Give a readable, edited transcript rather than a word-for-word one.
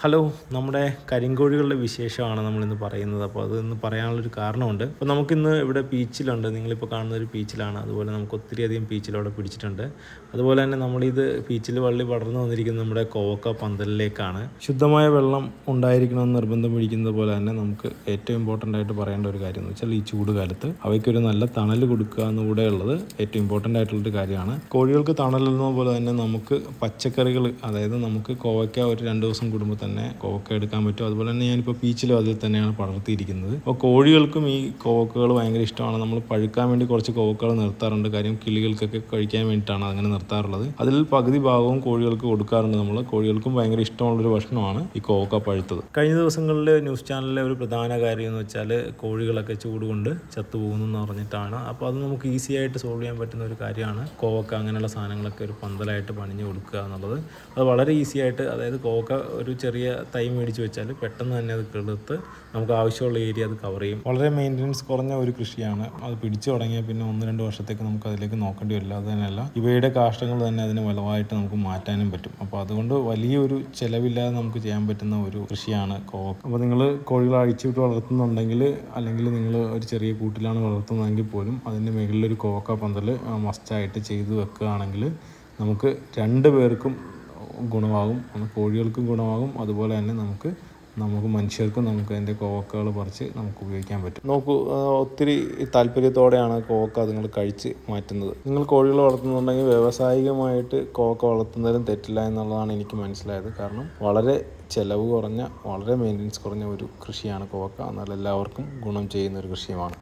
Hello, നമ്മുടെ കരിങ്കോഴികളുടെ വിശേഷമാണ് നമ്മളിന്ന് പറയുന്നത്. അപ്പോൾ അതൊന്ന് പറയാനുള്ളൊരു കാരണമുണ്ട്. അപ്പോൾ നമുക്കിന്ന് ഇവിടെ പീച്ചിലുണ്ട്. നിങ്ങളിപ്പോൾ കാണുന്ന ഒരു പീച്ചിലാണ്. അതുപോലെ നമുക്ക് ഒത്തിരിയധികം പീച്ചിലവിടെ പിടിച്ചിട്ടുണ്ട്. അതുപോലെ തന്നെ നമ്മളിത് പീച്ചിൽ വള്ളി പടർന്നു വന്നിരിക്കുന്നത് നമ്മുടെ കോവക്ക പന്തലിലേക്കാണ്. ശുദ്ധമായ വെള്ളം ഉണ്ടായിരിക്കണമെന്ന് നിർബന്ധം പിടിക്കുന്നത് പോലെ തന്നെ നമുക്ക് ഏറ്റവും ഇമ്പോർട്ടൻ്റ് ആയിട്ട് പറയേണ്ട ഒരു കാര്യം എന്ന് വെച്ചാൽ ഈ ചൂട് കാലത്ത് അവയ്ക്കൊരു നല്ല തണൽ കൊടുക്കുക എന്നുകൂടെ ഉള്ളത് ഏറ്റവും ഇമ്പോർട്ടൻ്റ് ആയിട്ടുള്ളൊരു കാര്യമാണ്. കോഴികൾക്ക് തണലെന്ന പോലെ തന്നെ നമുക്ക് പച്ചക്കറികൾ, അതായത് നമുക്ക് കോവയ്ക്ക ഒരു 2 ദിവസം കൂടുമ്പോൾ തന്നെ കോവക്ക എടുക്കാൻ പറ്റും. അതുപോലെ തന്നെ ഞാനിപ്പോൾ പീച്ചിലും അതിൽ തന്നെയാണ് പടർത്തിയിരിക്കുന്നത്. അപ്പോൾ കോഴികൾക്കും ഈ കോവക്കകൾ ഭയങ്കര ഇഷ്ടമാണ്. നമ്മൾ പഴുക്കാൻ വേണ്ടി കുറച്ച് കോവക്കകൾ നിർത്താറുണ്ട്. കാര്യം കിളികൾക്കൊക്കെ കഴിക്കാൻ വേണ്ടിയിട്ടാണ് അങ്ങനെ നിർത്താറുള്ളത്. അതിൽ പകുതി ഭാഗവും കോഴികൾക്ക് കൊടുക്കാറുണ്ട് നമ്മൾ. കോഴികൾക്കും ഭയങ്കര ഇഷ്ടമുള്ളൊരു ഭക്ഷണമാണ് ഈ കോവക്ക പഴുത്തത്. കഴിഞ്ഞ ദിവസങ്ങളിൽ ന്യൂസ് ചാനലിലെ ഒരു പ്രധാന കാര്യം എന്ന് വെച്ചാൽ കോഴികളൊക്കെ ചൂട് കൊണ്ട് ചത്തുപോകുന്നു എന്ന് പറഞ്ഞിട്ടാണ്. അപ്പോൾ അത് നമുക്ക് ഈസി ആയിട്ട് സോൾവ് ചെയ്യാൻ പറ്റുന്ന ഒരു കാര്യമാണ് കോവക്ക അങ്ങനെയുള്ള സാധനങ്ങളൊക്കെ ഒരു പന്തലായിട്ട് പണിഞ്ഞ് കൊടുക്കുക എന്നുള്ളത്. അത് വളരെ ഈസി ആയിട്ട്, അതായത് കോവക്ക ഒരു ചെറിയ തൈ മേടിച്ച് വെച്ചാൽ പെട്ടെന്ന് തന്നെ അത് കിളുത്ത് നമുക്ക് ആവശ്യമുള്ള ഏരിയ അത് കവർ ചെയ്യും. വളരെ മെയിൻ്റനൻസ് കുറഞ്ഞ ഒരു കൃഷിയാണ്. അത് പിടിച്ചു തുടങ്ങിയാൽ പിന്നെ 1-2 വർഷത്തേക്ക് നമുക്ക് അതിലേക്ക് നോക്കേണ്ടി വരില്ല. അത് തന്നെയല്ല, ഇവയുടെ കാഷ്ടങ്ങൾ തന്നെ അതിന് വലുതായിട്ട് നമുക്ക് മാറ്റാനും പറ്റും. അപ്പോൾ അതുകൊണ്ട് വലിയൊരു ചിലവില്ലാതെ നമുക്ക് ചെയ്യാൻ പറ്റുന്ന ഒരു കൃഷിയാണ് കോവക്ക. അപ്പോൾ നിങ്ങൾ കോഴികൾ അഴിച്ചുവിട്ട് വളർത്തുന്നുണ്ടെങ്കിൽ, അല്ലെങ്കിൽ നിങ്ങൾ ഒരു ചെറിയ കൂട്ടിലാണ് വളർത്തുന്നതെങ്കിൽ പോലും അതിൻ്റെ മുകളിലൊരു കോവക്ക പന്തൽ മസ്റ്റായിട്ട് ചെയ്ത് വെക്കുകയാണെങ്കിൽ നമുക്ക് 2 പേർക്കും ഗുണമാകും. കോഴികൾക്കും ഗുണമാകും. അതുപോലെ തന്നെ നമുക്ക് മനുഷ്യർക്കും നമുക്ക് അതിൻ്റെ കോവക്കകൾ പറിച്ച് നമുക്ക് ഉപയോഗിക്കാൻ പറ്റും. നോക്കൂ, ഒത്തിരി താല്പര്യത്തോടെയാണ് കോവക്ക നിങ്ങൾ കഴിച്ച് മാറ്റുന്നത്. നിങ്ങൾ കോഴികൾ വളർത്തുന്നുണ്ടെങ്കിൽ വ്യാവസായികമായിട്ട് കോവക്ക വളർത്തുന്നതിലും തെറ്റില്ല എന്നുള്ളതാണ് എനിക്ക് മനസ്സിലായത്. കാരണം വളരെ ചിലവ് കുറഞ്ഞ, വളരെ മെയിൻ്റനൻസ് കുറഞ്ഞ ഒരു കൃഷിയാണ് കോവക്ക. എന്നാൽ എല്ലാവർക്കും ഗുണം ചെയ്യുന്ന ഒരു കൃഷിയുമാണ്.